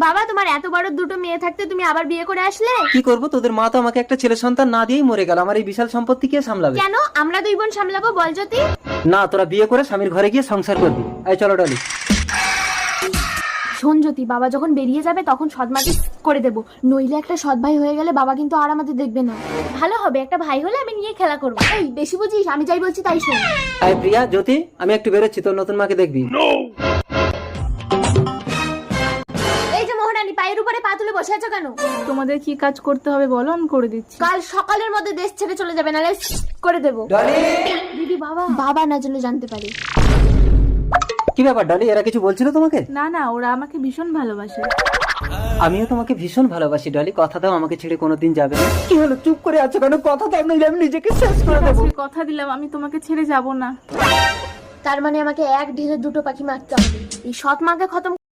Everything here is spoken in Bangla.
বাবা, তোমার এত বড় দুটো মেয়ে থাকতে তুমি আবার বিয়ে করে আসলে? কি করবো, তোদের মা তো আমাকে একটা ছেলে সন্তান না দিয়েই মরে গেল। আমার এই বিশাল সম্পত্তি কে সামলাবে? কেন? আমরা দুই বোন সামলাবো, বল জ্যোতি। না, তোরা বিয়ে করে স্বামীর ঘরে গিয়ে সংসার করবি। এই চলো ডলি। শোন জ্যোতি, বাবা যখন বেরিয়ে যাবে তখন সৎমাকে করে দেবো, নইলে একটা সৎ ভাই হয়ে গেলে বাবা কিন্তু আর আমাদের দেখবে না। ভালো হবে, একটা ভাই হলে আমি নিয়ে খেলা করবো। এই বেশি বুঝিস, আমি যাই বলছি তাই শোন। এই প্রিয়া, জ্যোতি, আমি একটু বেরোচ্ছি, তোর নতুন মাকে দেখবি। এই যে মহারানী, পায়ের উপরে পা তুলে বসে আছো কেন? তোমাদের কি কাজ করতে হবে বলো, আমি করে দিচ্ছি। কাল সকালের মধ্যে দেশ ছেড়ে চলে যাবে, নাহলে করে দেবো। ডলি, দিদি, বাবা না যেন জানতে পারে। কি ব্যাপার ডলি, এরা কিছু বলছিল তোমাকে? না না, ওরা আমাকে ভীষণ ভালোবাসে। আমিও তোমাকে ভীষণ ভালোবাসি ডলি, কথা দাও আমাকে ছেড়ে কোনোদিন যাবে না। কি হলো, চুপ করে আছো কেন? কথা দাও, নইলে আমি নিজেকে শেষ করে দেবো। আজকে কথা দিলাম আমি তোমাকে ছেড়ে যাব না। তার মানে আমাকে এক ঢিলে দুটো পাখি মারতে হবে। এই সৎ মাকে খতম